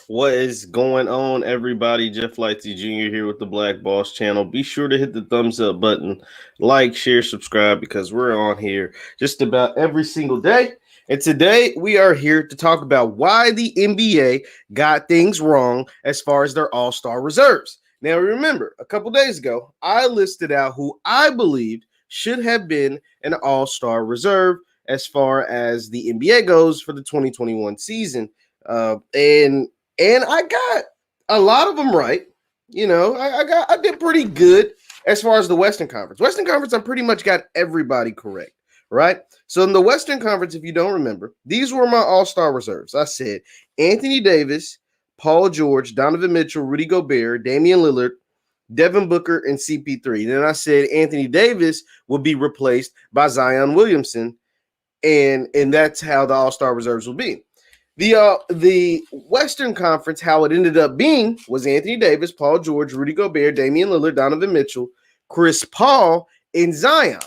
What is going on, everybody? Jeff Lightsey Jr. here with the Black Boss channel. Be sure to hit the thumbs up button, like, share, subscribe, because we're on here just about every single day. And today we are here to talk about why the NBA got things wrong as far as their all-star reserves. Now, remember, a couple days ago, I listed out who I believed should have been an all-star reserve as far as the NBA goes for the 2021 season. And I got a lot of them right. You know, I did pretty good as far as the Western Conference. Western Conference, I pretty much got everybody correct, right? So in the Western Conference, if you don't remember, these were my all-star reserves. I said Anthony Davis, Paul George, Donovan Mitchell, Rudy Gobert, Damian Lillard, Devin Booker, and CP3. Then I said Anthony Davis would be replaced by Zion Williamson, and that's how the all-star reserves will be. The Western Conference, how it ended up being was Anthony Davis, Paul George, Rudy Gobert, Damian Lillard, Donovan Mitchell, Chris Paul, and Zion.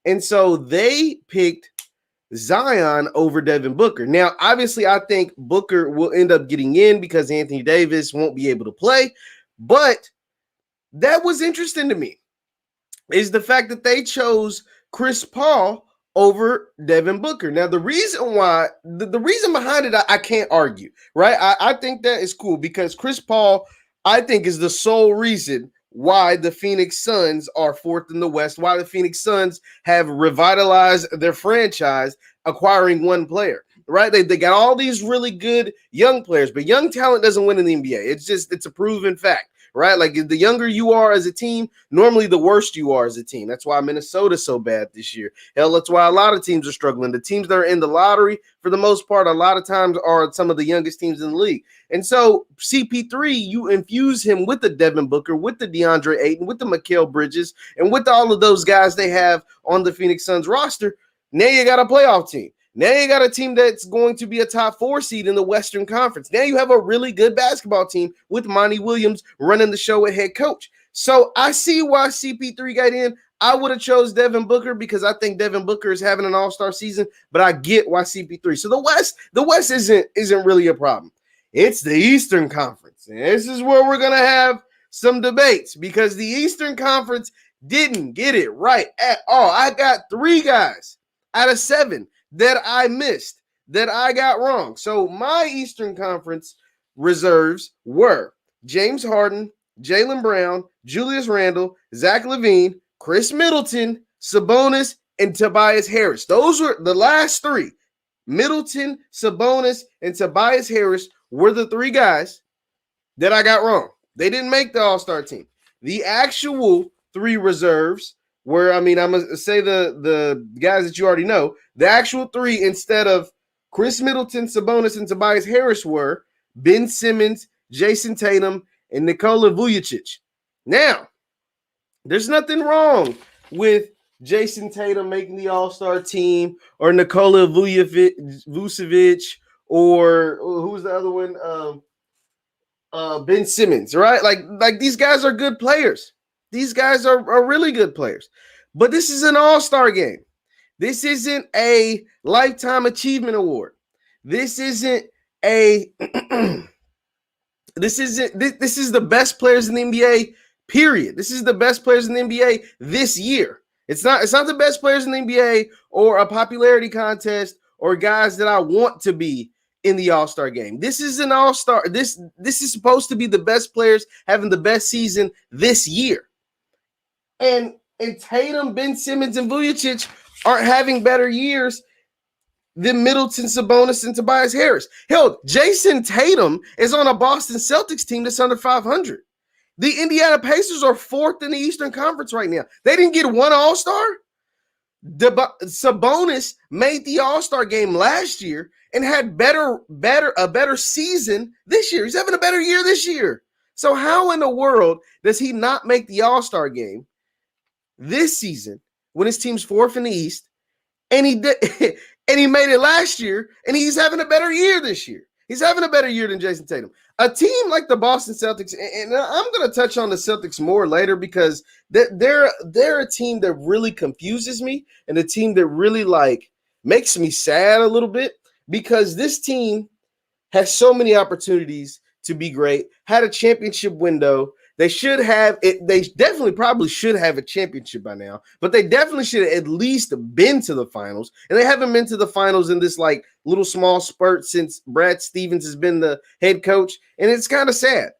And so they picked Zion over Devin Booker. Now, obviously, I think Booker will end up getting in because Anthony Davis won't be able to play. But that was interesting to me, is the fact that they chose Chris Paul over Devin Booker. Now, the reason why, the reason behind it, I can't argue, right? I think that is cool because Chris Paul, I think, is the sole reason why the Phoenix Suns are fourth in the West, why the Phoenix Suns have revitalized their franchise, acquiring one player, right? They got all these really good young players, but young talent doesn't win in the NBA. It's a proven fact. Right? Like the younger you are as a team, normally the worse you are as a team. That's why Minnesota's so bad this year. Hell, that's why a lot of teams are struggling. The teams that are in the lottery, for the most part, a lot of times are some of the youngest teams in the league. And so CP3, you infuse him with the Devin Booker, with the DeAndre Ayton, with the Mikal Bridges, and with all of those guys they have on the Phoenix Suns roster. Now you got a playoff team. Now you got a team that's going to be a top 4 seed in the Western Conference. Now you have a really good basketball team with Monty Williams running the show as head coach. So I see why CP3 got in. I would have chose Devin Booker because I think Devin Booker is having an all-star season, but I get why CP3. So the West isn't really a problem. It's the Eastern Conference. And this is where we're going to have some debates because the Eastern Conference didn't get it right at all. I got 3 guys out of 7 that I missed, that I got wrong. So my Eastern Conference reserves were James Harden, Jaylen Brown, Julius Randle, Zach LaVine, Chris Middleton, Sabonis, and Tobias Harris. Those were the last 3. Middleton, Sabonis, and Tobias Harris were the 3 guys that I got wrong. They didn't make the All-Star team. The actual 3 reserves where, I'm going to say the guys that you already know, the actual 3 instead of Chris Middleton, Sabonis, and Tobias Harris were Ben Simmons, Jason Tatum, and Nikola Vucevic. Now, there's nothing wrong with Jason Tatum making the All-Star team or Nikola Vucevic or who's the other one? Ben Simmons, right? Like these guys are good players. These guys are really good players. But this is an all-star game. This isn't a lifetime achievement award. This isn't a this is the best players in the NBA, period. This is the best players in the NBA this year. It's not the best players in the NBA or a popularity contest or guys that I want to be in the All-Star game. This is an all-star. This is supposed to be the best players having the best season this year. And Tatum, Ben Simmons, and Vucevic aren't having better years than Middleton, Sabonis, and Tobias Harris. Hell, Jason Tatum is on a Boston Celtics team that's under 500. The Indiana Pacers are 4th in the Eastern Conference right now. They didn't get one All-Star. Sabonis made the All-Star game last year and had a better season this year. He's having a better year this year. So how in the world does he not make the All-Star game this season when his team's 4th in the East, and he did, and he made it last year, and he's having a better year this year? He's having a better year than Jason Tatum. A team like the Boston Celtics, and I'm going to touch on the Celtics more later because they're a team that really confuses me and a team that really makes me sad a little bit because this team has so many opportunities to be great, had a championship window. They should have it. They definitely probably should have a championship by now, but they definitely should have at least been to the finals. And they haven't been to the finals in this like little small spurt since Brad Stevens has been the head coach. And it's kind of sad.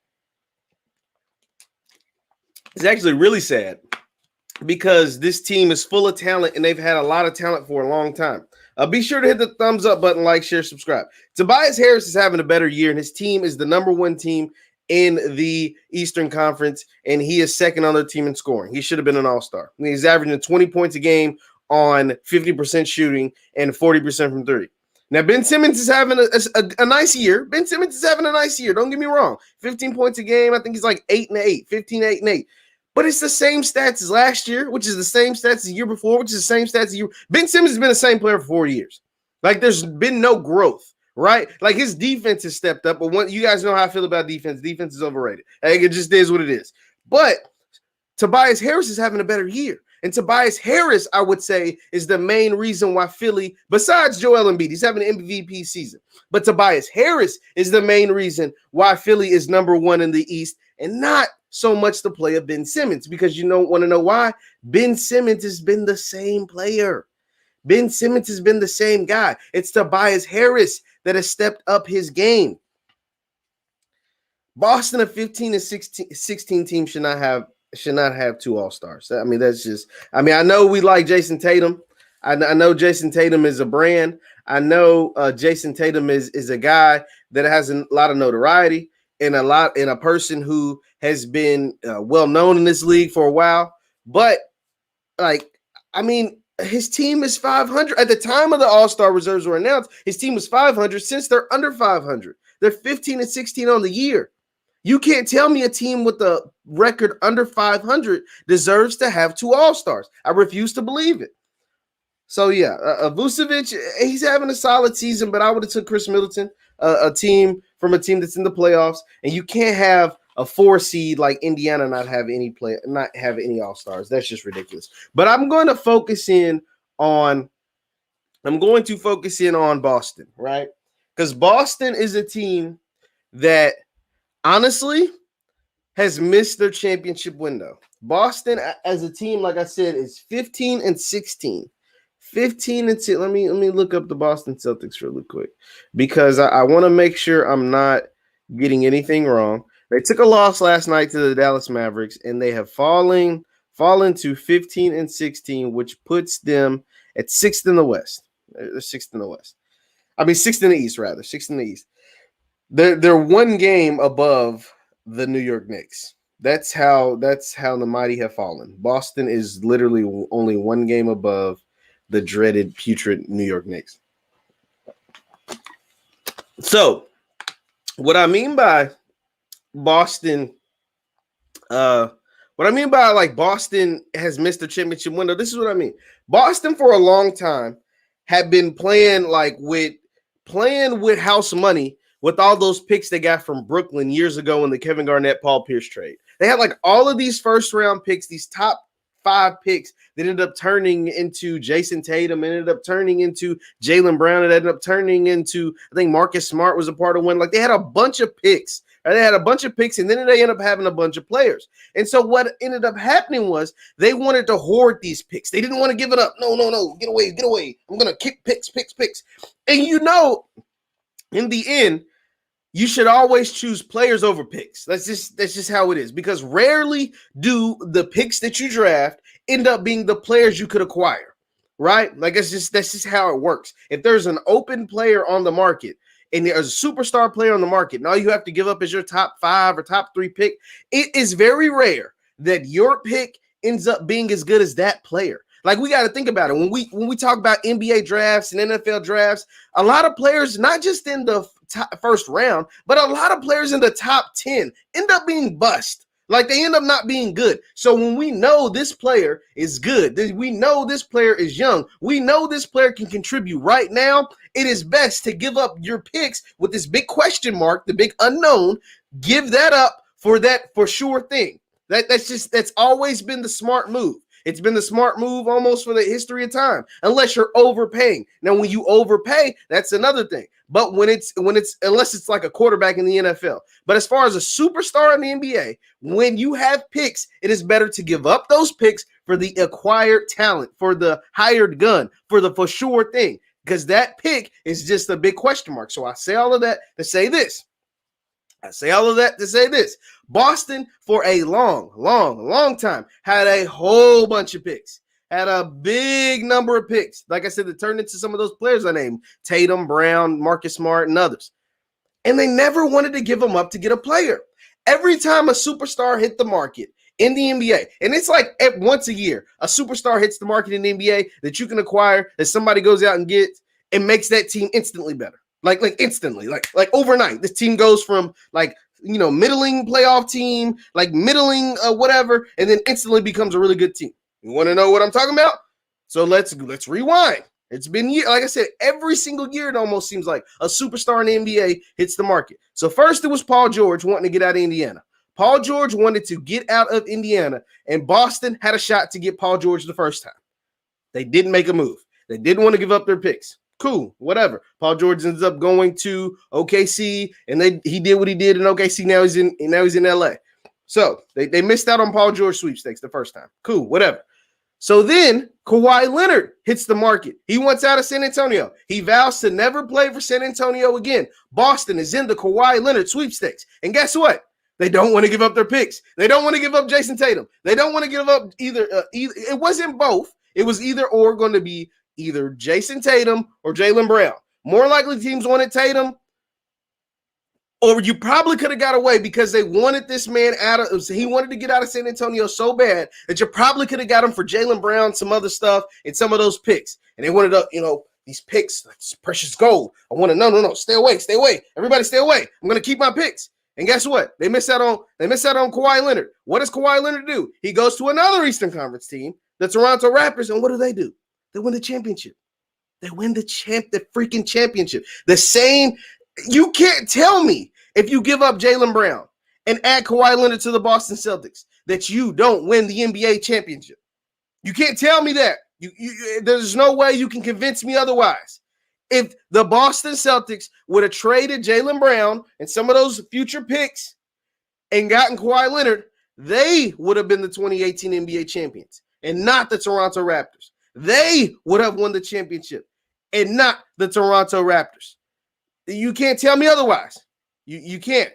It's actually really sad because this team is full of talent and they've had a lot of talent for a long time. Be sure to hit the thumbs up button, like, share, subscribe. Tobias Harris is having a better year, and his team is the number 1 team in the Eastern Conference, and he is second on their team in scoring. He should have been an all-star. He's averaging 20 points a game on 50% shooting and 40% from three. Now, Ben Simmons is having a nice year. Ben Simmons is having a nice year. Don't get me wrong. 15 points a game. I think he's like 8 and 8, 15, 8 and 8. But it's the same stats as last year, which is the same stats as the year before, which is the same stats as year. Ben Simmons has been the same player for 4 years. Like, there's been no growth, right? Like, his defense has stepped up, but you guys know how I feel about defense. Defense is overrated. Like, it just is what it is. But Tobias Harris is having a better year. And Tobias Harris, I would say, is the main reason why Philly, besides Joel Embiid, he's having an MVP season. But Tobias Harris is the main reason why Philly is number 1 in the East and not so much the play of Ben Simmons, because you don't want to know why. Ben Simmons has been the same player. Ben Simmons has been the same guy. It's Tobias Harris that has stepped up his game. Boston, a 15 and 16 team should not have 2 all-stars. I mean, that's just, I mean, I know we like Jason Tatum. I know Jason Tatum is a brand. I know Jason Tatum is a guy that has a lot of notoriety and a person who has been well known in this league for a while. But like, I mean, his team is 500. At the time of the All-Star reserves were announced, his team was 500. Since they're under 500, they're 15 and 16 on the year. You can't tell me a team with a record under 500 deserves to have 2 All-Stars. I refuse to believe it. So, yeah, Vucevic, he's having a solid season, but I would have took Chris Middleton, a team that's in the playoffs, and you can't have a 4 seed like Indiana not have any All-Stars. That's just ridiculous. But I'm going to focus in on Boston, right? Because Boston is a team that honestly has missed their championship window. Boston as a team, like I said, is 15 and 16. 15 and 10. Let me look up the Boston Celtics really quick because I want to make sure I'm not getting anything wrong. They took a loss last night to the Dallas Mavericks, and they have fallen to 15 and 16, which puts them at 6th in the West. They're 6th in the West. I mean, 6th in the East, rather. 6th in the East. They're 1 game above the New York Knicks. That's how the mighty have fallen. Boston is literally only 1 game above the dreaded, putrid New York Knicks. So, what I mean by Boston, Boston has missed the championship window. This is what I mean. Boston for a long time had been playing with house money with all those picks they got from Brooklyn years ago in the Kevin Garnett, Paul Pierce trade. They had like all of these first round picks, these top 5 picks that ended up turning into Jason Tatum, ended up turning into Jaylen Brown, it ended up turning into, I think Marcus Smart was a part of one. Like, they had a bunch of picks. Right? They had a bunch of picks, and then they ended up having a bunch of players. And so what ended up happening was they wanted to hoard these picks. They didn't want to give it up. No, get away. I'm going to kick picks. And in the end, you should always choose players over picks. That's just how it is, because rarely do the picks that you draft end up being the players you could acquire, right? Like, that's just how it works. If there's an open player on the market and there's a superstar player on the market, and all you have to give up is your top 5 or top 3 pick, it is very rare that your pick ends up being as good as that player. Like, we got to think about it. When we talk about NBA drafts and NFL drafts, a lot of players, not just in the first round, but a lot of players in the top 10 end up being bust. Like, they end up not being good. So when we know this player is good, we know this player is young, we know this player can contribute right now, it is best to give up your picks with this big question mark, the big unknown. Give that up for that for sure thing. That's always been the smart move. It's been the smart move almost for the history of time, unless you're overpaying. Now, when you overpay, that's another thing. but when it's unless it's like a quarterback in the NFL. But as far as a superstar in the NBA, when you have picks, it is better to give up those picks for the acquired talent, for the hired gun, for the for sure thing, because that pick is just a big question mark. So I say all of that to say this. Boston, for a long time, had a whole bunch of picks, had a big number of picks. Like I said, that turned into some of those players I named: Tatum, Brown, Marcus Smart, and others. And they never wanted to give them up to get a player. Every time a superstar hit the market in the NBA, and it's like once a year, a superstar hits the market in the NBA that you can acquire, that somebody goes out and gets, and makes that team instantly better. Like instantly, like overnight. This team goes from middling playoff team, like middling whatever, and then instantly becomes a really good team. You want to know what I'm talking about? So let's rewind. It's been years. Like I said, every single year it almost seems like a superstar in the NBA hits the market. So first it was Paul George wanting to get out of Indiana. Paul George wanted to get out of Indiana, and Boston had a shot to get Paul George the first time. They didn't make a move. They didn't want to give up their picks. Cool, whatever. Paul George ends up going to OKC, and he did what he did in OKC. Now he's in LA. So they missed out on Paul George sweepstakes the first time. Cool, whatever. So then Kawhi Leonard hits the market. He wants out of San Antonio. He vows to never play for San Antonio again. Boston is in the Kawhi Leonard sweepstakes. And guess what? They don't want to give up their picks. They don't want to give up Jason Tatum. They don't want to give up either. It wasn't both. It was either or going to be either Jason Tatum or Jaylen Brown. More likely teams wanted Tatum, or you probably could have got away because they wanted this man out of, he wanted to get out of San Antonio so bad that you probably could have got him for Jaylen Brown, some other stuff, and some of those picks. And they wanted these picks, like precious gold. I want to, no, stay away. Everybody stay away. I'm going to keep my picks. And guess what? They miss out on Kawhi Leonard. What does Kawhi Leonard do? He goes to another Eastern Conference team, the Toronto Raptors, and what do? They win the championship. They win the freaking championship. The same. You can't tell me if you give up Jaylen Brown and add Kawhi Leonard to the Boston Celtics that you don't win the NBA championship. You can't tell me that. There's no way you can convince me otherwise. If the Boston Celtics would have traded Jaylen Brown and some of those future picks and gotten Kawhi Leonard, they would have been the 2018 NBA champions and not the Toronto Raptors. They would have won the championship and not the Toronto Raptors. You can't tell me otherwise. You can't.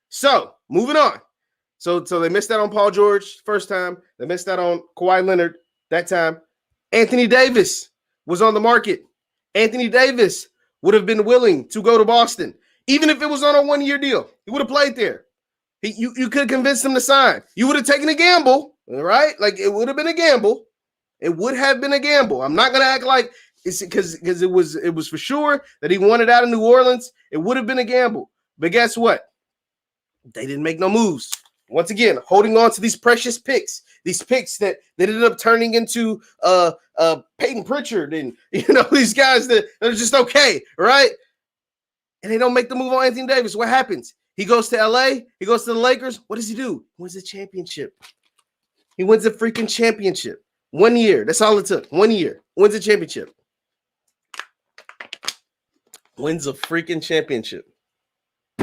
So moving on. So they missed out on Paul George first time. They missed out on Kawhi Leonard that time. Anthony Davis was on the market. Anthony Davis would have been willing to go to Boston, even if it was on a one-year deal. He would have played there. You could have convinced him to sign. You would have taken a gamble, right? Like it would have been a gamble. It would have been a gamble. I'm not going to act like it's because it was for sure that he wanted out of New Orleans. It would have been a gamble. But guess what? They didn't make no moves. Once again, holding on to these precious picks, these picks that ended up turning into Peyton Pritchard and these guys that are just okay, right? And they don't make the move on Anthony Davis. What happens? He goes to LA. He goes to the Lakers. What does he do? He wins the championship. He wins the freaking championship. 1 year. That's all it took. 1 year. Wins a championship. Wins a freaking championship.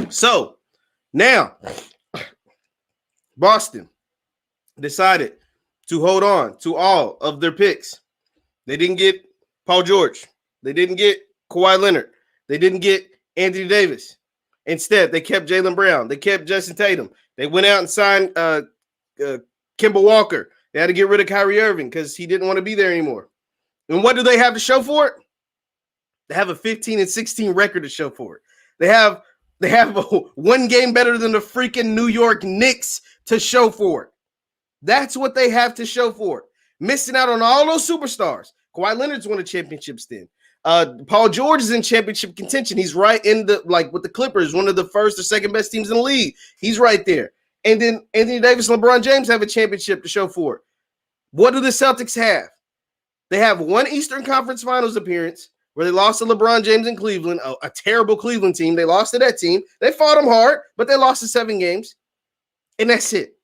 So now Boston decided to hold on to all of their picks. They didn't get Paul George. They didn't get Kawhi Leonard. They didn't get Anthony Davis. Instead, they kept Jaylen Brown. They kept Jason Tatum. They went out and signed Kemba Walker. They had to get rid of Kyrie Irving because he didn't want to be there anymore. And what do they have to show for it? They have a 15-16 record to show for it. They have one game better than the freaking New York Knicks to show for it. That's what they have to show for it. Missing out on all those superstars. Kawhi Leonard's won a championship stint. Paul George is in championship contention. He's right in with the Clippers, one of the first or second best teams in the league. He's right there. And then Anthony Davis and LeBron James have a championship to show for it. What do the Celtics have? They have one Eastern Conference Finals appearance where they lost to LeBron James in Cleveland, a terrible Cleveland team. They lost to that team. They fought them hard, but they lost to 7 games. And that's it.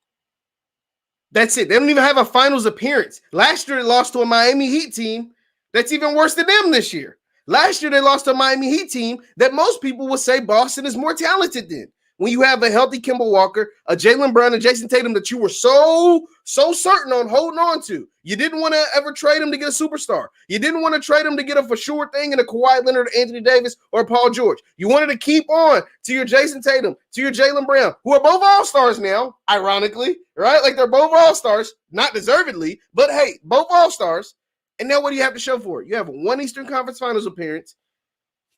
That's it. They don't even have a finals appearance. Last year, they lost to a Miami Heat team that's even worse than them this year. Last year, they lost to a Miami Heat team that most people would say Boston is more talented than. When you have a healthy Kemba Walker, a Jaylen Brown, and Jason Tatum that you were so certain on holding on to. You didn't want to ever trade him to get a superstar. You didn't want to trade him to get a for sure thing in a Kawhi Leonard, Anthony Davis, or Paul George. You wanted to keep on to your Jason Tatum, to your Jaylen Brown, who are both all-stars now, ironically, right? Like they're both all-stars, not deservedly, but hey, both all-stars. And now what do you have to show for it? You have one Eastern Conference Finals appearance,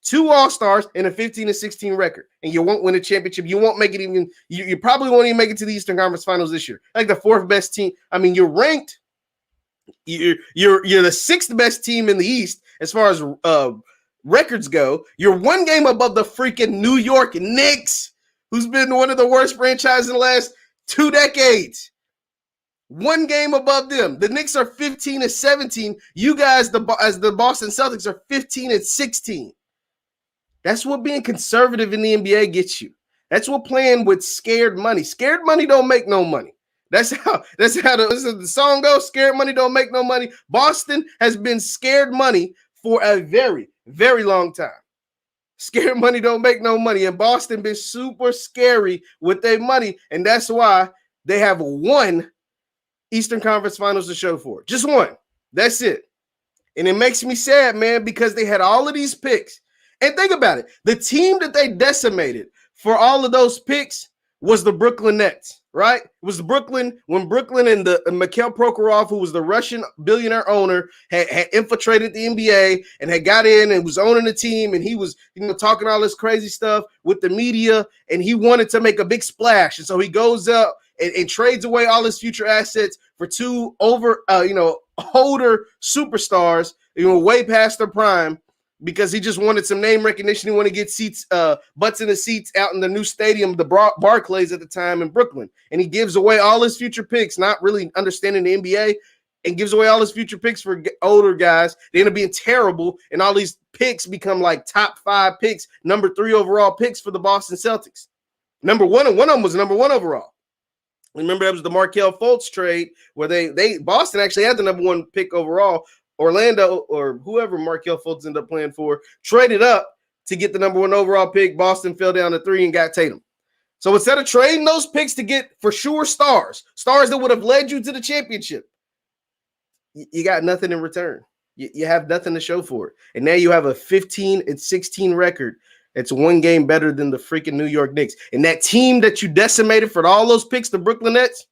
2 All-Stars, and a 15-16 record. And you won't win a championship. You won't make it even – you probably won't even make it to the Eastern Conference Finals this year. Like the 4th best team. I mean, you're ranked – you're the 6th best team in the East as far as records go. You're 1 game above the freaking New York Knicks, who's been one of the worst franchises in the last 2 decades. 1 game above them. The Knicks are 15-17. You guys, as the Boston Celtics, are 15-16. That's what being conservative in the NBA gets you. That's what playing with scared money. Scared money don't make no money. That's how the song goes. Scared money don't make no money. Boston has been scared money for a very, very long time. Scared money don't make no money. And Boston been super scary with their money. And that's why they have 1 Eastern Conference Finals to show for it. Just 1. That's it. And it makes me sad, man, because they had all of these picks. And think about it. The team that they decimated for all of those picks was the Brooklyn Nets, right? It was Brooklyn when Brooklyn and Mikhail Prokhorov, who was the Russian billionaire owner, had infiltrated the NBA and had got in and was owning the team. And he was, talking all this crazy stuff with the media. And he wanted to make a big splash. And so he goes up and trades away all his future assets for 2 older superstars, way past their prime. Because he just wanted some name recognition. He wanted to get seats, butts in the seats out in the new stadium, the Barclays at the time in Brooklyn. And he gives away all his future picks, not really understanding the NBA, and gives away all his future picks for older guys. They end up being terrible, and all these picks become like top 5 picks, number 3 overall picks for the Boston Celtics. Number 1, and one of them was number 1 overall. Remember, that was the Markelle Fultz trade where Boston actually had the number 1 pick overall. Orlando or whoever Markelle Fultz ended up playing for traded up to get the number 1 overall pick. Boston fell down to 3 and got Tatum. So instead of trading those picks to get for sure stars that would have led you to the championship, you got nothing in return. You have nothing to show for it. And now you have a 15-16 record. It's 1 game better than the freaking New York Knicks. And that team that you decimated for all those picks, the Brooklyn Nets,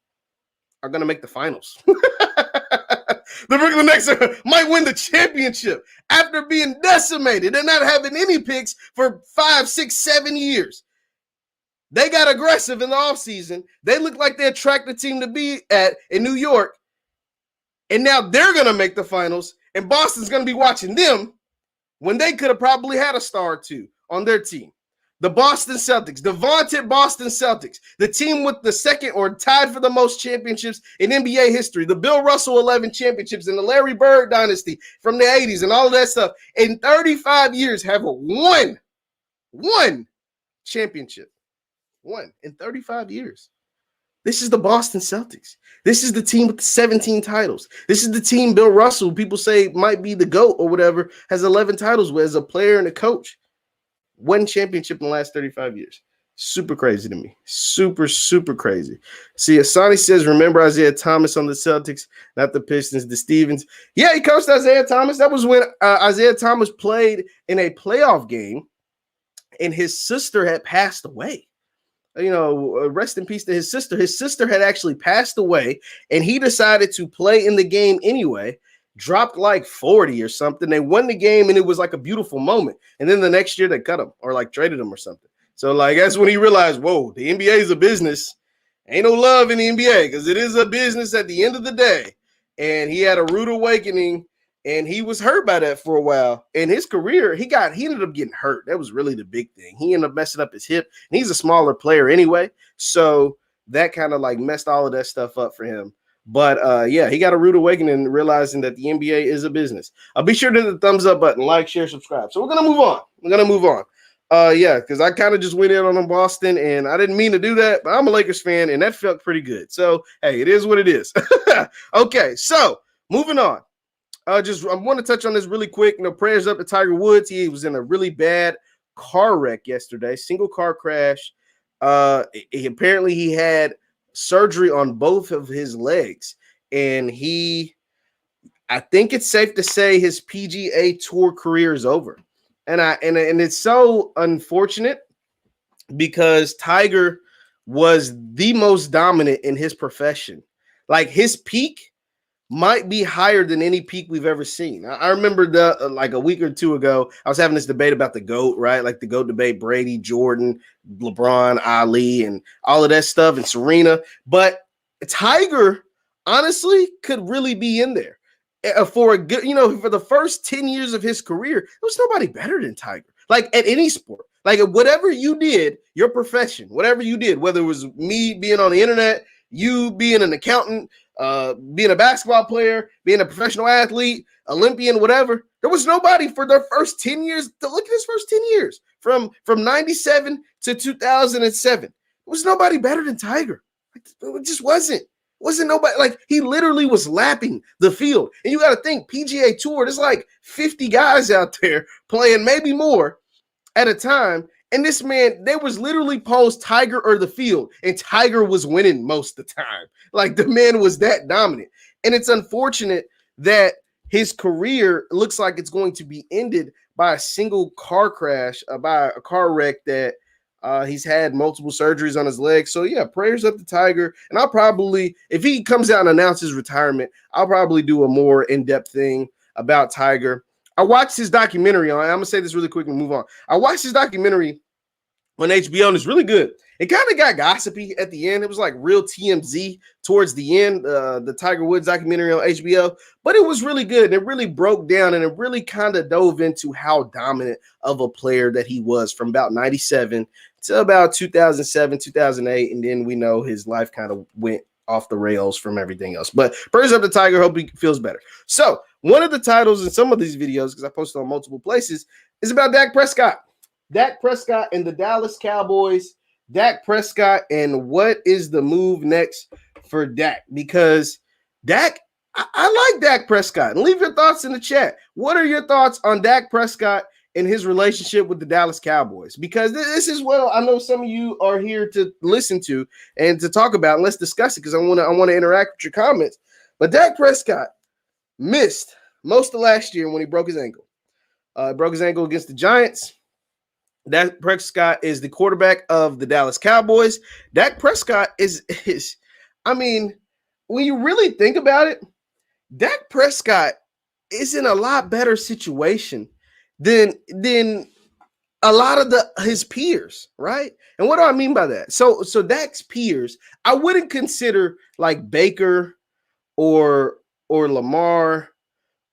are going to make the finals. The Brooklyn Nets might win the championship after being decimated and not having any picks for 5, 6, 7 years. They got aggressive in the offseason. They look like they attract the team to be at in New York. And now they're going to make the finals, and Boston's going to be watching them when they could have probably had a star or 2 on their team. The Boston Celtics, the vaunted Boston Celtics, the team with the second or tied for the most championships in NBA history, the Bill Russell 11 championships and the Larry Bird dynasty from the 80s and all of that stuff, in 35 years have one championship. 1 in 35 years. This is the Boston Celtics. This is the team with the 17 titles. This is the team Bill Russell, people say might be the GOAT or whatever, has 11 titles with as a player and a coach. 1 championship in the last 35 years. Super crazy to me. Super, super crazy. See, Asani says, remember Isaiah Thomas on the Celtics, not the Pistons, the Stevens. Yeah, he coached Isaiah Thomas. That was when Isaiah Thomas played in a playoff game and his sister had passed away. Rest in peace to his sister. His sister had actually passed away and he decided to play in the game anyway. Dropped like 40 or something. They won the game and it was like a beautiful moment. And then the next year they cut him or like traded him or something. So like that's when he realized, whoa, the NBA is a business. Ain't no love in the NBA because it is a business at the end of the day. And he had a rude awakening and he was hurt by that for a while. In his career, he ended up getting hurt. That was really the big thing. He ended up messing up his hip and he's a smaller player anyway. So that kind of like messed all of that stuff up for him. But, yeah, he got a rude awakening realizing that the NBA is a business. Be sure to hit the thumbs up button, like, share, subscribe. So we're going to move on. Yeah, because I kind of just went in on Boston, and I didn't mean to do that, but I'm a Lakers fan, and that felt pretty good. So, hey, it is what it is. Okay, so moving on. I want to touch on this really quick. Prayers up to Tiger Woods. He was in a really bad car wreck yesterday, single car crash. Apparently he had surgery on both of his legs, and I think it's safe to say his PGA Tour career is over. And it's so unfortunate because Tiger was the most dominant in his profession. Like, his peak might be higher than any peak we've ever seen. I remember like a week or two ago, I was having this debate about the GOAT, right? Like the GOAT debate, Brady, Jordan, LeBron, Ali, and all of that stuff, and Serena. But Tiger, honestly, could really be in there. For a good, for the first 10 years of his career, there was nobody better than Tiger. Like, at any sport. Like, whatever you did, your profession, whatever you did, whether it was me being on the internet, you being an accountant, being a basketball player, being a professional athlete, Olympian, whatever, there was nobody for their first 10 years. Look at his first 10 years from 97 to 2007. There was nobody better than Tiger. It just wasn't. Wasn't nobody. Like, he literally was lapping the field. And you got to think, PGA Tour, there's like 50 guys out there playing, maybe more at a time. And this man, there was literally posed Tiger or the field, and Tiger was winning most of the time. Like, the man was that dominant. And it's unfortunate that his career looks like it's going to be ended by a single car crash, by a car wreck that he's had multiple surgeries on his legs. So, yeah, prayers up to Tiger. And I'll probably, if he comes out and announces retirement, I'll probably do a more in-depth thing about Tiger. I watched his documentary on, I'm going to say this really quick and move on. I watched his documentary on HBO, and it's really good. It kind of got gossipy at the end. It was like real TMZ towards the end, the Tiger Woods documentary on HBO, but it was really good. It really broke down, and it really kind of dove into how dominant of a player that he was from about 97 to about 2007, 2008, and then we know his life kind of went off the rails from everything else. But prayers up to Tiger. Hope he feels better. So one of the titles in some of these videos, because I posted on multiple places, is about Dak Prescott. Dak Prescott and the Dallas Cowboys. Dak Prescott and what is the move next for Dak? Because Dak, I like Dak Prescott. And leave your thoughts in the chat. What are your thoughts on Dak Prescott and his relationship with the Dallas Cowboys? Because this is what I know some of you are here to listen to and to talk about. And let's discuss it, because I want to interact with your comments. But Dak Prescott missed most of last year when he broke his ankle. Broke his ankle against the Giants. Dak Prescott is the quarterback of the Dallas Cowboys. Dak Prescott is I mean, when you really think about it, Dak Prescott is in a lot better situation than a lot of his peers, right? And what do I mean by that? So Dak's peers, I wouldn't consider like Baker or Lamar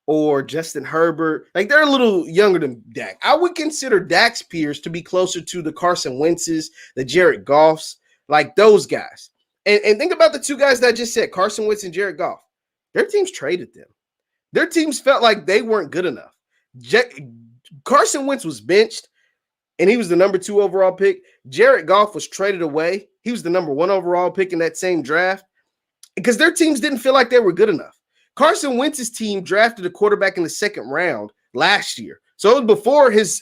or Justin Herbert. Like, they're a little younger than Dak. I would consider Dak's peers to be closer to the Carson Wentz's, the Jared Goffs, like those guys. And think about the two guys that I just said, Carson Wentz and Jared Goff. Their teams traded them. Their teams felt like they weren't good enough. Carson Wentz was benched, and he was the number 2 overall pick. Jared Goff was traded away. He was the number 1 overall pick in that same draft because their teams didn't feel like they were good enough. Carson Wentz's team drafted a quarterback in the 2nd round last year. So it was before his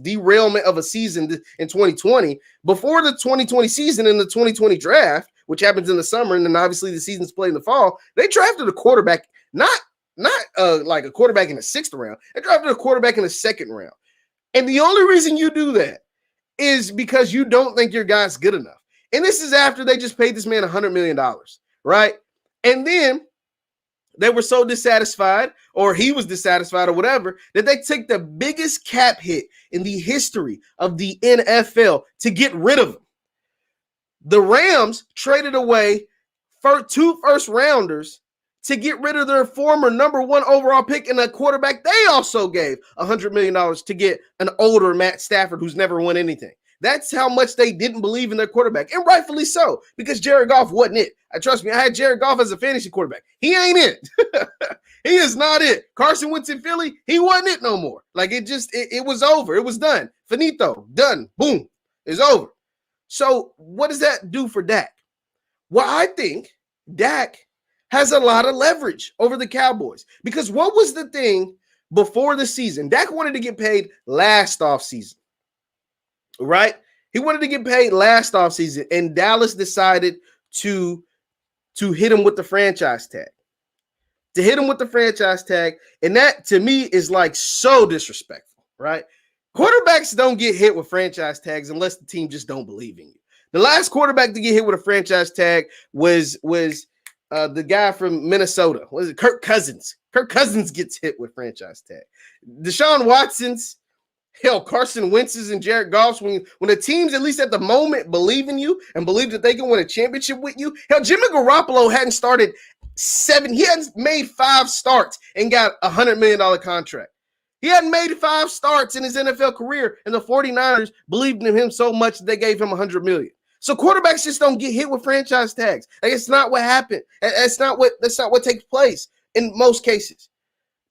derailment of a season in 2020, before the 2020 season and the 2020 draft, which happens in the summer, and then obviously the season's played in the fall. They drafted a quarterback, not like a quarterback in the 6th round. They drafted a quarterback in the 2nd round. And the only reason you do that is because you don't think your guy's good enough. And this is after they just paid this man $100 million, right? And then they were so dissatisfied, or he was dissatisfied or whatever, that they took the biggest cap hit in the history of the NFL to get rid of him. The Rams traded away 2 first-rounders to get rid of their former number 1 overall pick and a quarterback. They also gave $100 million to get an older Matt Stafford who's never won anything. That's how much they didn't believe in their quarterback, and rightfully so, because Jared Goff wasn't it. Trust me, I had Jared Goff as a fantasy quarterback. He ain't it. He is not it. Carson Wentz in Philly, he wasn't it no more. Like, it was over. It was done. Finito. Done. Boom. It's over. So what does that do for Dak? Well, I think Dak has a lot of leverage over the Cowboys. Because what was the thing before the season? Dak wanted to get paid last offseason, right? He wanted to get paid last offseason, and Dallas decided to hit him with the franchise tag. To hit him with the franchise tag, and that, to me, is like so disrespectful, right? Quarterbacks don't get hit with franchise tags unless the team just don't believe in you. The last quarterback to get hit with a franchise tag was the guy from Minnesota. Was it Kirk Cousins? Kirk Cousins gets hit with franchise tag. Deshaun Watson's, hell, Carson Wentz's and Jared Goff's, when the teams, at least at the moment, believe in you and believe that they can win a championship with you. Hell, Jimmy Garoppolo hadn't started he hadn't made 5 starts and got a $100 million contract. He hadn't made 5 starts in his NFL career, and the 49ers believed in him so much that they gave him $100 million. So quarterbacks just don't get hit with franchise tags. Like, it's not what happened. That's not what takes place in most cases.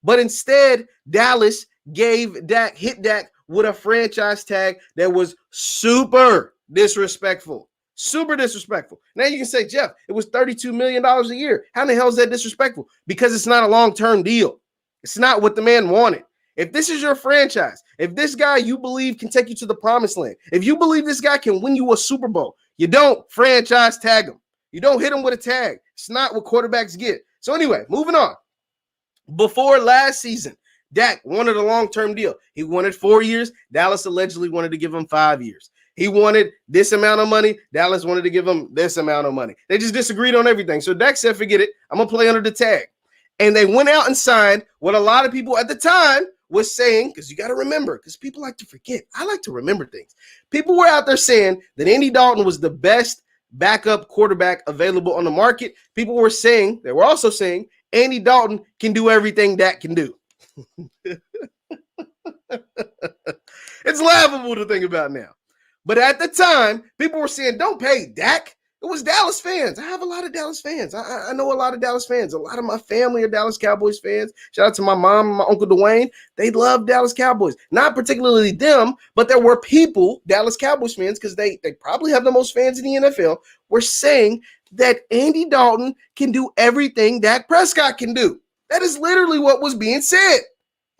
But instead, Dallas hit Dak with a franchise tag that was super disrespectful. Super disrespectful. Now you can say, Jeff, it was $32 million a year. How in the hell is that disrespectful? Because it's not a long-term deal. It's not what the man wanted. If this is your franchise, if this guy you believe can take you to the promised land, if you believe this guy can win you a Super Bowl, you don't franchise tag him. You don't hit him with a tag. It's not what quarterbacks get. So anyway, moving on. Before last season, Dak wanted a long-term deal. He wanted 4 years. Dallas allegedly wanted to give him 5 years. He wanted this amount of money. Dallas wanted to give him this amount of money. They just disagreed on everything. So Dak said, forget it. I'm going to play under the tag. And they went out and signed what a lot of people at the time was saying, because you got to remember, because people like to forget. I like to remember things. People were out there saying that Andy Dalton was the best backup quarterback available on the market. People were saying, they were also saying, Andy Dalton can do everything Dak can do. It's laughable to think about now. But at the time, people were saying, don't pay Dak. It was Dallas fans. I have a lot of Dallas fans. I know a lot of Dallas fans. A lot of my family are Dallas Cowboys fans. Shout out to my mom and my uncle Dwayne. They love Dallas Cowboys. Not particularly them, but there were people, Dallas Cowboys fans, because they probably have the most fans in the NFL, were saying that Andy Dalton can do everything Dak Prescott can do. That is literally what was being said.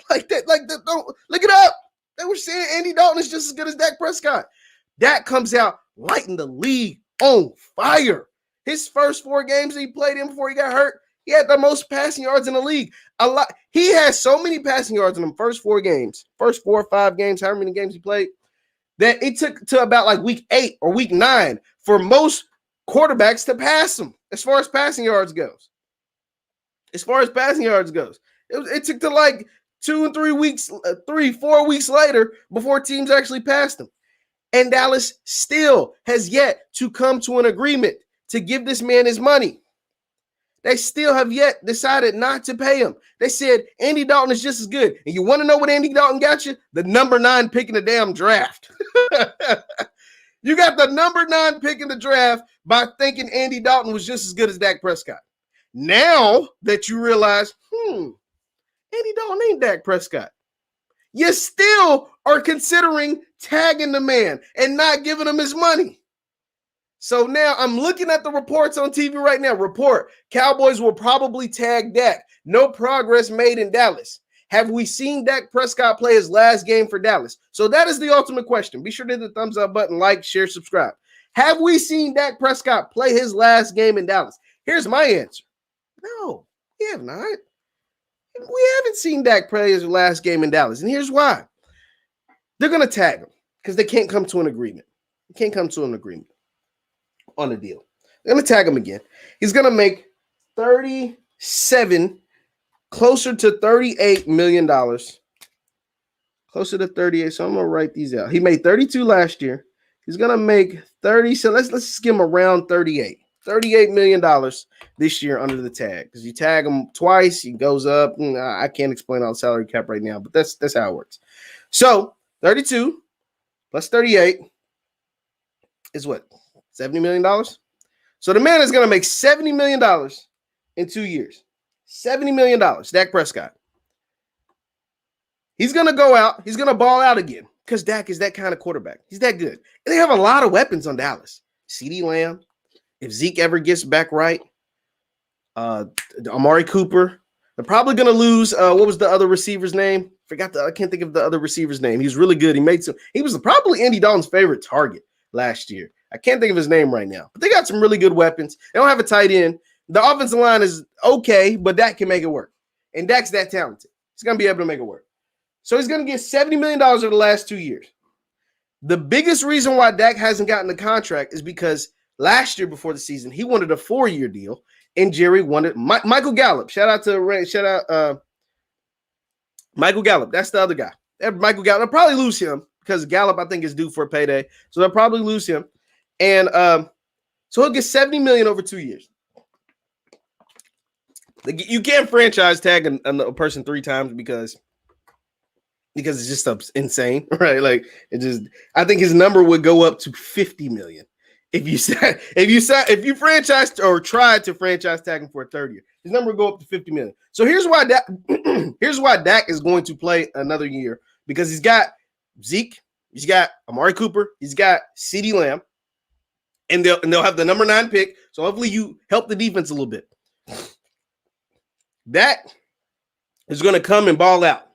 Don't look it up. They were saying Andy Dalton is just as good as Dak Prescott. Dak comes out lighting the league on fire. His first 4 games he played in before he got hurt, he had the most passing yards in the league. He had so many passing yards in the first 4 games, first 4 or 5 games, however many games he played, that it took to about like week 8 or week 9 for most quarterbacks to pass him as far as passing yards goes. It took to like 2 and 3 4 weeks later before teams actually passed him. And Dallas still has yet to come to an agreement to give this man his money. They still have yet decided not to pay him. They said Andy Dalton is just as good. And you want to know what Andy Dalton got you? The number 9 pick in the damn draft. You got the number 9 pick in the draft by thinking Andy Dalton was just as good as Dak Prescott. Now that you realize, Andy Dalton ain't Dak Prescott, you still are considering tagging the man and not giving him his money. So now I'm looking at the reports on TV right now. Report, Cowboys will probably tag Dak. No progress made in Dallas. Have we seen Dak Prescott play his last game for Dallas? So that is the ultimate question. Be sure to hit the thumbs up button, like, share, subscribe. Have we seen Dak Prescott play his last game in Dallas? Here's my answer. No, we have not. We haven't seen Dak play his last game in Dallas. And here's why. They're going to tag him because they can't come to an agreement. They can't come to an agreement on a deal. They're going to tag him again. He's going to make $37, closer to $38 million. Closer to 38. So I'm going to write these out. He made 32 last year. He's going to make 30. So let's just give him around 38. $38 million this year under the tag. Because you tag him twice, he goes up. I can't explain all the salary cap right now, but that's how it works. So 32 plus 38 is what? $70 million? So the man is going to make $70 million in 2 years. $70 million, Dak Prescott. He's going to go out. He's going to ball out again because Dak is that kind of quarterback. He's that good. And they have a lot of weapons on Dallas. CeeDee Lamb. If Zeke ever gets back right, Amari Cooper. They're probably going to lose. What was the other receiver's name? I can't think of the other receiver's name. He was really good. He was probably Andy Dalton's favorite target last year. I can't think of his name right now. But they got some really good weapons. They don't have a tight end. The offensive line is okay, but Dak can make it work. And Dak's that talented. He's going to be able to make it work. So he's going to get $70 million over the last 2 years. The biggest reason why Dak hasn't gotten the contract is because last year before the season, he wanted a 4-year deal, and Jerry wanted Michael Gallup. Shout out Michael Gallup. That's the other guy. Michael Gallup. They'll probably lose him because Gallup, I think, is due for a payday. So they'll probably lose him. And so he'll get $70 million over 2 years. You can't franchise tag a person 3 times because it's just insane, right? Like I think his number would go up to 50 million if you franchise or tried to franchise tag him for a 3rd year. His number would go up to 50 million. So here's why Dak is going to play another year, because he's got Zeke, he's got Amari Cooper, he's got CeeDee Lamb, and they'll have the number 9 pick. So hopefully you help the defense a little bit. Dak is going to come and ball out.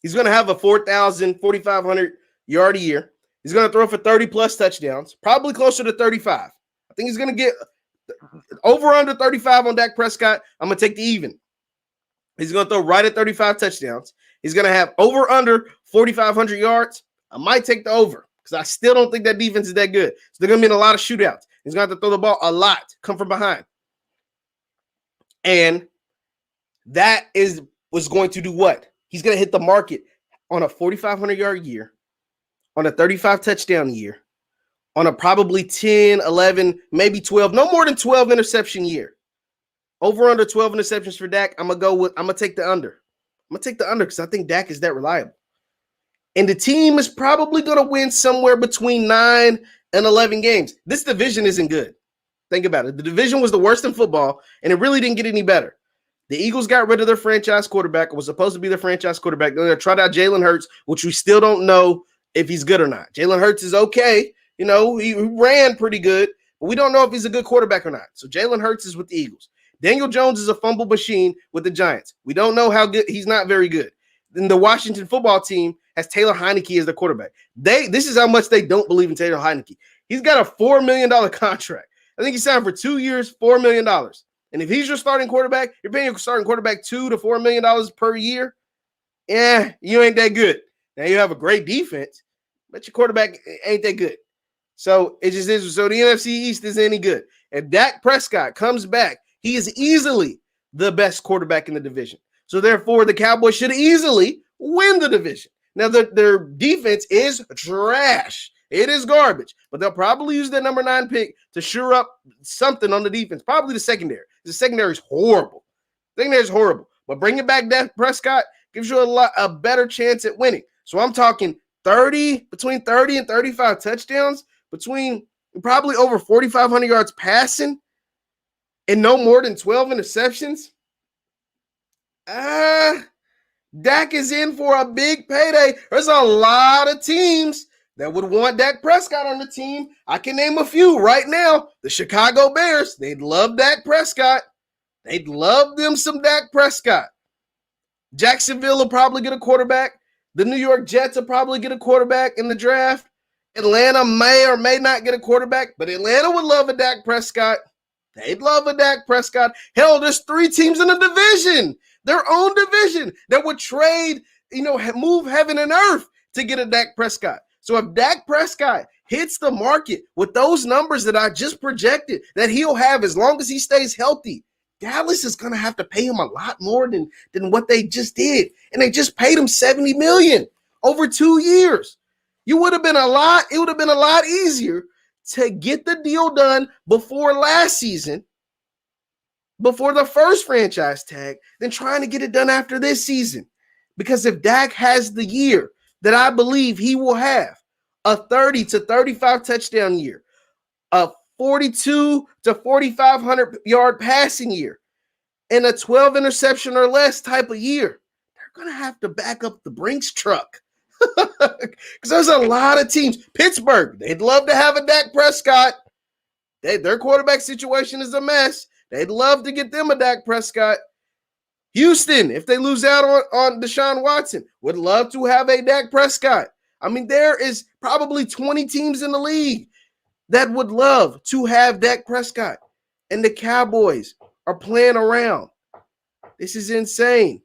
He's going to have a 4,500 yard a year. He's going to throw for 30-plus touchdowns, probably closer to 35. I think he's going to get over under 35 on Dak Prescott. I'm going to take the even. He's going to throw right at 35 touchdowns. He's going to have over under 4,500 yards. I might take the over because I still don't think that defense is that good. So they're going to be in a lot of shootouts. He's going to have to throw the ball a lot, come from behind. And that was going to do what? He's going to hit the market on a 4,500 yard year, on a 35 touchdown year, on a probably 10, 11, maybe 12, no more than 12 interception year. Over under 12 interceptions for Dak. I'm going to take the under. I'm going to take the under because I think Dak is that reliable. And the team is probably going to win somewhere between 9 and 11 games. This division isn't good. Think about it. The division was the worst in football, and it really didn't get any better. The Eagles got rid of their franchise quarterback. It was supposed to be their franchise quarterback. They're going to try out Jalen Hurts, which we still don't know if he's good or not. Jalen Hurts is okay. You know, he ran pretty good, but we don't know if he's a good quarterback or not. So Jalen Hurts is with the Eagles. Daniel Jones is a fumble machine with the Giants. We don't know how good. He's not very good. Then the Washington football team has Taylor Heineke as the quarterback. This is how much they don't believe in Taylor Heineke. He's got a $4 million contract. I think he signed for 2 years, $4 million. And if he's your starting quarterback, you're paying your starting quarterback $2 to $4 million per year. Yeah, you ain't that good. Now you have a great defense, but your quarterback ain't that good. So it just is. So the NFC East isn't any good. If Dak Prescott comes back, he is easily the best quarterback in the division. So therefore, the Cowboys should easily win the division. Now their defense is trash. It is garbage, but they'll probably use their number 9 pick to shore up something on the defense. Probably the secondary. The secondary is horrible. But bringing back Dak Prescott gives you a better chance at winning. So I'm talking between 30 and 35 touchdowns, between probably over 4,500 yards passing, and no more than 12 interceptions. Dak is in for a big payday. There's a lot of teams that would want Dak Prescott on the team. I can name a few right now. The Chicago Bears, they'd love Dak Prescott. They'd love them some Dak Prescott. Jacksonville will probably get a quarterback. The New York Jets will probably get a quarterback in the draft. Atlanta may or may not get a quarterback, but Atlanta would love a Dak Prescott. They'd love a Dak Prescott. Hell, there's 3 teams in the division, their own division, that would trade, move heaven and earth to get a Dak Prescott. So if Dak Prescott hits the market with those numbers that I just projected that he'll have as long as he stays healthy, Dallas is going to have to pay him a lot more than what they just did. And they just paid him $70 million over 2 years. It would have been a lot easier to get the deal done before last season, before the first franchise tag, than trying to get it done after this season. Because if Dak has the year that I believe he will have, a 30 to 35 touchdown year, a 42 to 4,500 yard passing year, and a 12 interception or less type of year, they're going to have to back up the Brinks truck. Because there's a lot of teams. Pittsburgh, they'd love to have a Dak Prescott. Their quarterback situation is a mess. They'd love to get them a Dak Prescott. Houston, if they lose out on Deshaun Watson, would love to have a Dak Prescott. I mean, there is probably 20 teams in the league that would love to have Dak Prescott. And the Cowboys are playing around. This is insane.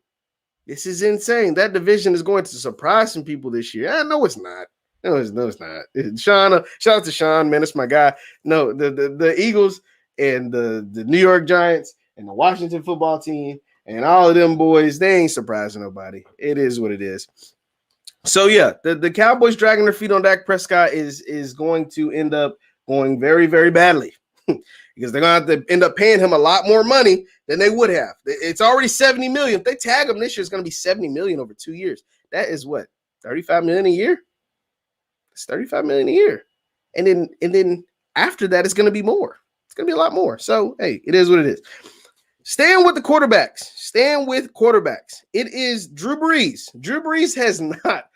This is insane. That division is going to surprise some people this year. I know it's not. No, it's not. Sean, shout out to Sean, man. That's my guy. No, the Eagles and the New York Giants and the Washington football team and all of them boys, they ain't surprising nobody. It is what it is. So, yeah, the Cowboys dragging their feet on Dak Prescott is going to end up going very, very badly because they're going to have to end up paying him a lot more money than they would have. It's already $70 million. If they tag him this year, it's going to be $70 million over 2 years. That is what, $35 million a year? It's $35 million a year. And then after that, it's going to be more. It's going to be a lot more. So, hey, it is what it is. Staying with the quarterbacks. It is Drew Brees. Drew Brees has not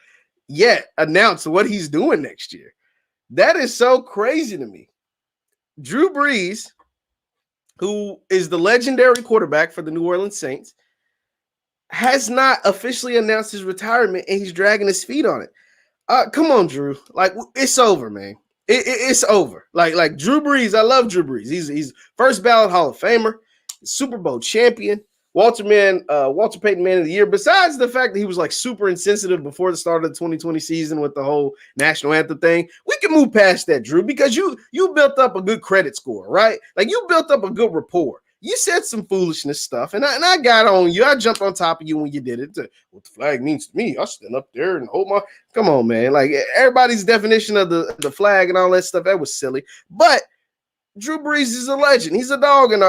yet announced what he's doing next year. That is so crazy to me. Drew Brees, who is the legendary quarterback for the New Orleans Saints, has not officially announced his retirement, and he's dragging his feet on it. Come on, Drew. Like, it's over, man. It's over. Like Drew Brees, I love Drew Brees. He's first ballot Hall of Famer, Super Bowl champion, Walter Payton Man of the Year. Besides the fact that he was like super insensitive before the start of the 2020 season with the whole national anthem thing, we can move past that, Drew, because you built up a good credit score, right? Like, you built up a good rapport. You said some foolishness stuff, and I got on you. I jumped on top of you when you did it. What the flag means to me, I stand up there and hold my. Come on, man. Like, everybody's definition of the flag and all that stuff, that was silly. But Drew Brees is a legend. He's a dog, and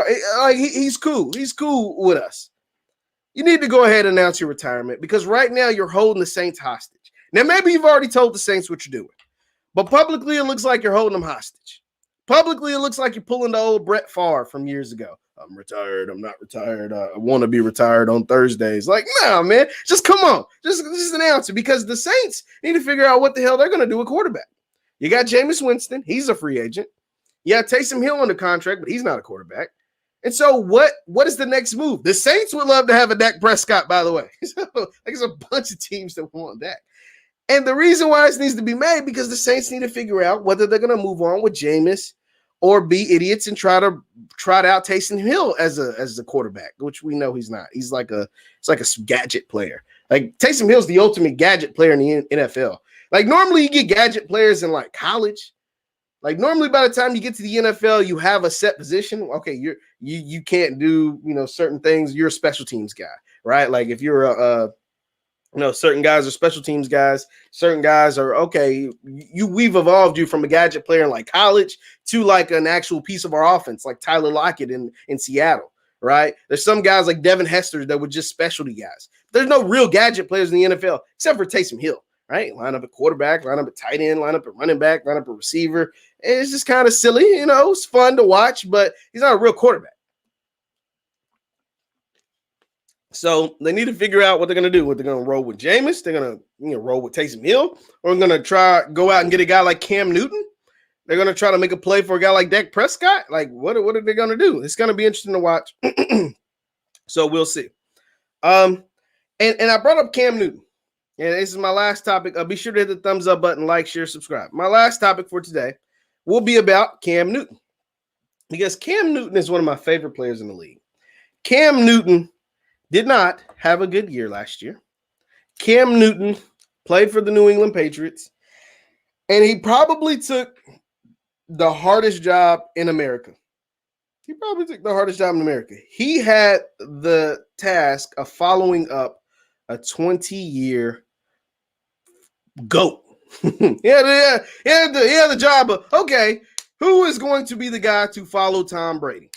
he's cool. He's cool with us. You need to go ahead and announce your retirement because right now you're holding the Saints hostage. Now, maybe you've already told the Saints what you're doing, but publicly it looks like you're holding them hostage. Publicly, it looks like you're pulling the old Brett Favre from years ago. I'm retired. I'm not retired. I want to be retired on Thursdays. Like, nah, man. Just come on. Just announce it because the Saints need to figure out what the hell they're going to do with quarterback. You got Jameis Winston. He's a free agent. You got Taysom Hill under contract, but he's not a quarterback. And so what is the next move? The Saints would love to have a Dak Prescott, by the way. So, like, there's a bunch of teams that want Dak. And the reason why this needs to be made because the Saints need to figure out whether they're going to move on with Jameis or be idiots and try to trot out Taysom Hill as a quarterback, which we know he's not. He's like a gadget player. Like, Taysom Hill's the ultimate gadget player in the NFL. Like, normally you get gadget players in like college. Like, normally by the time you get to the NFL, you have a set position. Okay, you can't do, certain things. You're a special teams guy, right? Like, if you're certain guys are special teams guys. Certain guys are, okay, we've evolved you from a gadget player in like college to like an actual piece of our offense, like Tyler Lockett in Seattle, right? There's some guys like Devin Hester that were just specialty guys. There's no real gadget players in the NFL except for Taysom Hill, right? Line up at quarterback, line up at tight end, line up at running back, line up at receiver. And it's just kind of silly, it's fun to watch, but he's not a real quarterback. So they need to figure out what they're going to do. What they're going to roll with Jameis. They're going to roll with Taysom Hill. Or they're going to go out and get a guy like Cam Newton. They're going to try to make a play for a guy like Dak Prescott. Like, what are they going to do? It's going to be interesting to watch. So we'll see. And I brought up Cam Newton. And this is my last topic. Be sure to hit the thumbs up button, like, share, subscribe. My last topic for today will be about Cam Newton. Because Cam Newton is one of my favorite players in the league. Cam Newton did not have a good year last year. Cam Newton played for the New England Patriots, and he probably took the hardest job in America. He had the task of following up a 20-year GOAT. he had the job of, okay, who is going to be the guy to follow Tom Brady?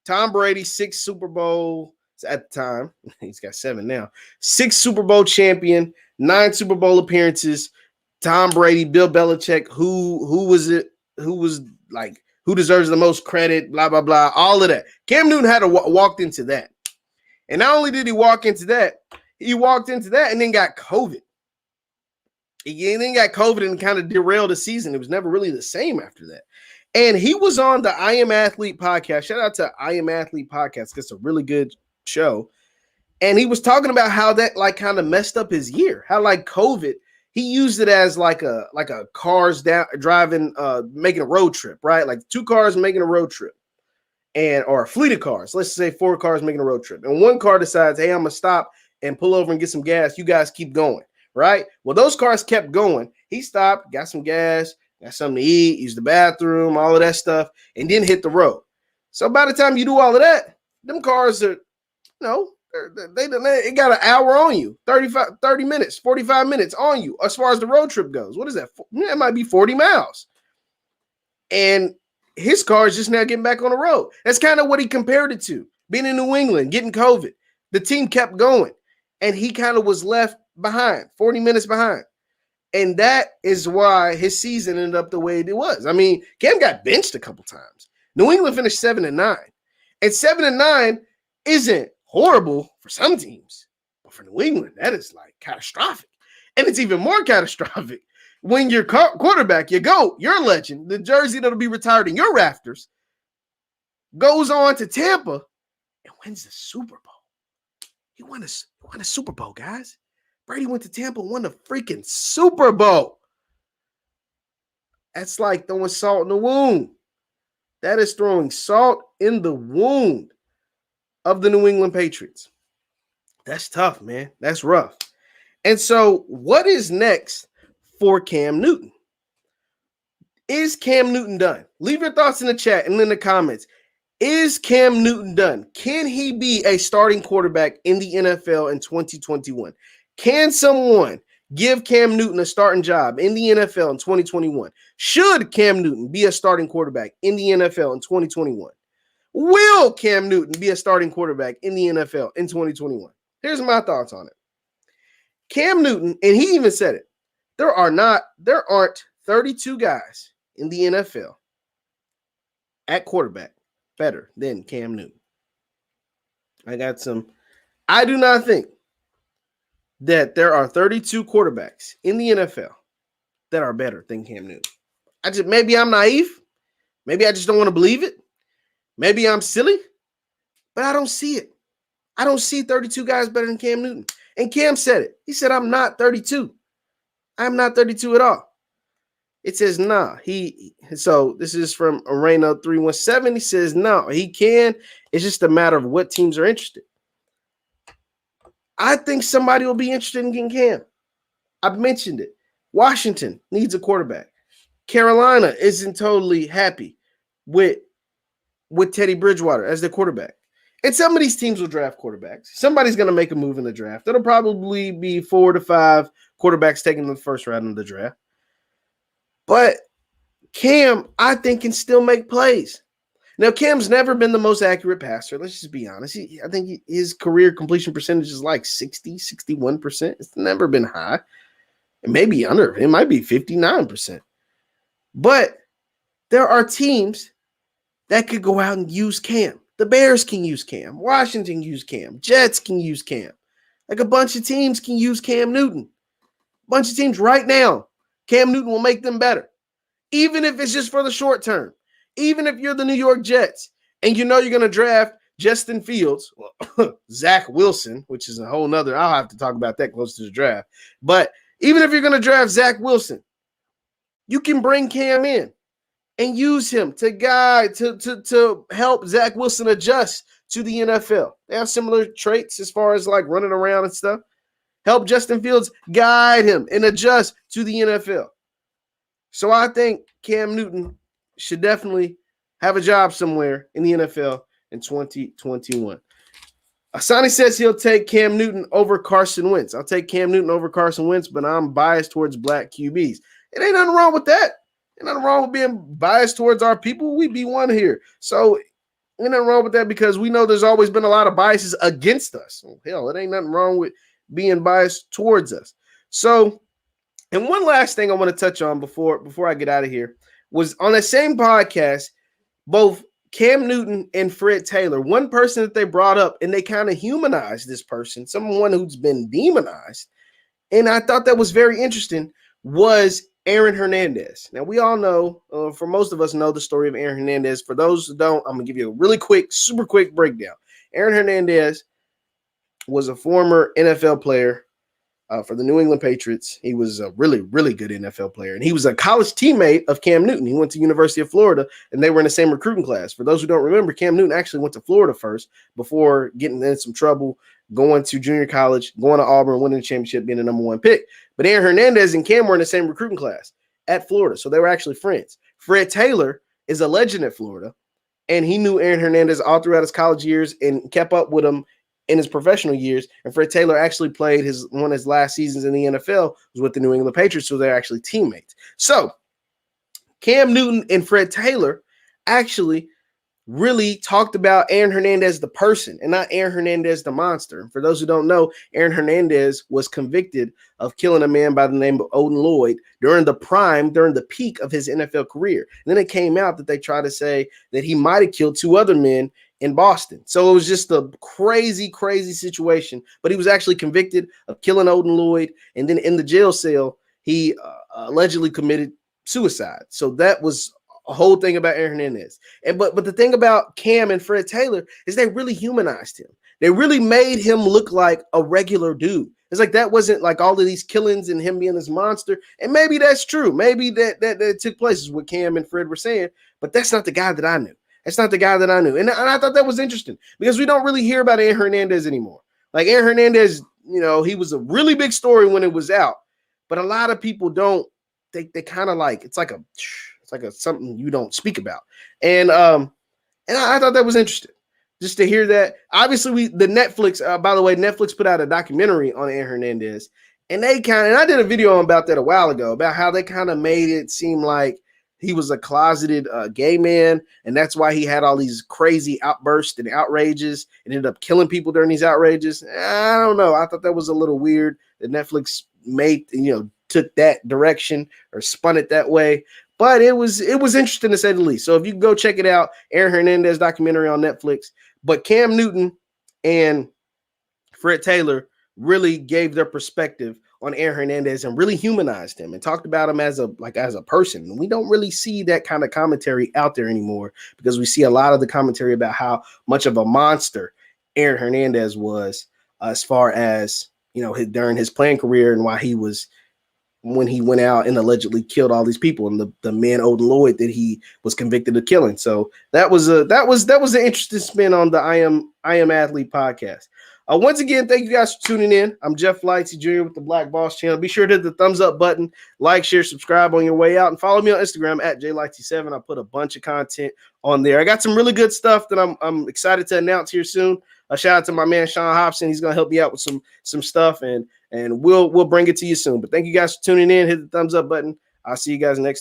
Tom Brady, 6 Super Bowl at the time, he's got 7 now, 6 Super Bowl champion, 9 Super Bowl appearances. Tom Brady, Bill Belichick, who was it? Who was like, who deserves the most credit? Blah, blah, blah, all of that. Cam Newton had walked into that. And not only did he walk into that, and then got COVID. He then got COVID and kind of derailed the season. It was never really the same after that. And he was on the I Am Athlete podcast. Shout out to I Am Athlete podcast. It's a really good show. And he was talking about how that like kind of messed up his year. How like COVID, he used it as like a cars down driving, making a road trip, right? Like 2 cars making a road trip. Or a fleet of cars. Let's say 4 cars making a road trip. And one car decides, hey, I'm gonna stop and pull over and get some gas. You guys keep going, right? Well, those cars kept going. He stopped, got some gas, got something to eat, used the bathroom, all of that stuff, and then hit the road. So by the time you do all of that, them cars are, it got an hour on you, 30 minutes, 45 minutes on you as far as the road trip goes. What is that? It might be 40 miles. And his car is just now getting back on the road. That's kind of what he compared it to. Being in New England, getting COVID. The team kept going, and he kind of was left behind, 40 minutes behind. And that is why his season ended up the way it was. I mean, Cam got benched a couple times. New England finished 7-9. And 7-9 isn't horrible for some teams. But for New England, that is like catastrophic. And it's even more catastrophic when your quarterback, your legend, the jersey that'll be retired in your rafters, goes on to Tampa and wins the Super Bowl. He won a Super Bowl, guys. Brady went to Tampa and won the freaking Super Bowl. That's like throwing salt in the wound. That is throwing salt in the wound of the New England Patriots. That's tough, man. That's rough. And so what is next for Cam Newton? Is Cam Newton done? Leave your thoughts in the chat and in the comments. Is Cam Newton done? Can he be a starting quarterback in the NFL in 2021? Can someone give Cam Newton a starting job in the NFL in 2021? Should Cam Newton be a starting quarterback in the NFL in 2021? Will Cam Newton be a starting quarterback in the NFL in 2021? Here's my thoughts on it. Cam Newton, and he even said it, there aren't 32 guys in the NFL at quarterback better than Cam Newton. I do not think that there are 32 quarterbacks in the NFL that are better than Cam Newton. Maybe I'm naive. Maybe I just don't want to believe it. Maybe I'm silly, but I don't see it. I don't see 32 guys better than Cam Newton. And Cam said it. He said, I'm not 32. I'm not 32 at all. It says, nah. So this is from Arena 317. He says, no, he can. It's just a matter of what teams are interested. I think somebody will be interested in getting Cam. I've mentioned it. Washington needs a quarterback. Carolina isn't totally happy with Teddy Bridgewater as their quarterback. And some of these teams will draft quarterbacks. Somebody's going to make a move in the draft. It'll probably be 4 to 5 quarterbacks taken in the first round of the draft. But Cam, I think, can still make plays. Now, Cam's never been the most accurate passer. Let's just be honest. I think his career completion percentage is like 60, 61%. It's never been high. It may be under. It might be 59%. But there are teams that could go out and use Cam. The Bears can use Cam. Washington can use Cam. Jets can use Cam. Like a bunch of teams can use Cam Newton. A bunch of teams right now, Cam Newton will make them better. Even if it's just for the short term. Even if you're the New York Jets and you know you're going to draft Justin Fields, Zach Wilson, which is a whole nother, I'll have to talk about that close to the draft. But even if you're going to draft Zach Wilson, you can bring Cam in and use him to guide, to help Zach Wilson adjust to the NFL. They have similar traits as far as like running around and stuff. Help Justin Fields guide him and adjust to the NFL. So I think Cam Newton should definitely have a job somewhere in the NFL in 2021. Asani says he'll take Cam Newton over Carson Wentz. I'll take Cam Newton over Carson Wentz, but I'm biased towards black QBs. It ain't nothing wrong with that. Ain't nothing wrong with being biased towards our people. We be one here. So ain't nothing wrong with that because we know there's always been a lot of biases against us. Well, hell, it ain't nothing wrong with being biased towards us. So, and one last thing I want to touch on before I get out of here was on the same podcast, both Cam Newton and Fred Taylor, one person that they brought up and they kind of humanized this person, someone who's been demonized. And I thought that was very interesting, was Aaron Hernandez. Now, we all know, for most of us know the story of Aaron Hernandez. For those who don't, I'm going to give you a really quick, super quick breakdown. Aaron Hernandez was a former NFL player for the New England Patriots. He was a really, really good NFL player. And he was a college teammate of Cam Newton. He went to University of Florida, and they were in the same recruiting class. For those who don't remember, Cam Newton actually went to Florida first before getting in some trouble, going to junior college, going to Auburn, winning the championship, being the number one pick. But Aaron Hernandez and Cam were in the same recruiting class at Florida, so they were actually friends. Fred Taylor is a legend at Florida, and he knew Aaron Hernandez all throughout his college years and kept up with him in his professional years. And Fred Taylor actually played one of his last seasons in the NFL was with the New England Patriots, so they're actually teammates. So Cam Newton and Fred Taylor actually really talked about Aaron Hernandez the person and not Aaron Hernandez the monster. For those who don't know, Aaron Hernandez was convicted of killing a man by the name of Odin Lloyd during the peak of his NFL career. And then it came out that they tried to say that he might have killed two other men in Boston. So it was just a crazy, crazy situation. But he was actually convicted of killing Odin Lloyd. And then in the jail cell, he allegedly committed suicide. So that was a whole thing about Aaron Hernandez. But the thing about Cam and Fred Taylor is they really humanized him. They really made him look like a regular dude. It's like that wasn't like all of these killings and him being this monster. And maybe that's true. Maybe that took place is what Cam and Fred were saying. But that's not the guy that I knew. That's not the guy that I knew. And I thought that was interesting because we don't really hear about Aaron Hernandez anymore. Like Aaron Hernandez, he was a really big story when it was out. But a lot of people don't. They kind of like it's like a something you don't speak about. And I thought that was interesting just to hear that. Obviously, Netflix, by the way, Netflix put out a documentary on Aaron Hernandez, and I did a video about that a while ago about how they kind of made it seem like he was a closeted gay man, and that's why he had all these crazy outbursts and outrages and ended up killing people during these outrages. I don't know. I thought that was a little weird that Netflix took that direction or spun it that way. But it was interesting to say the least. So if you can go check it out, Aaron Hernandez documentary on Netflix. But Cam Newton and Fred Taylor really gave their perspective on Aaron Hernandez and really humanized him and talked about him as a person. And we don't really see that kind of commentary out there anymore because we see a lot of the commentary about how much of a monster Aaron Hernandez was as far as, during his playing career and why he was when he went out and allegedly killed all these people and the man Odin Lloyd that he was convicted of killing. So that was an interesting spin on the I Am Athlete podcast. Once again, thank you guys for tuning in. I'm Jeff Lightsey Jr. with the Black Boss channel. Be sure to hit the thumbs up button, like, share, subscribe on your way out, and follow me on Instagram at JLightsey7. I put a bunch of content on there. I got some really good stuff that I'm excited to announce here soon. A shout out to my man Sean Hobson. He's gonna help me out with some stuff, and we'll bring it to you soon. But thank you guys for tuning in. Hit the thumbs up button. I'll see you guys next time.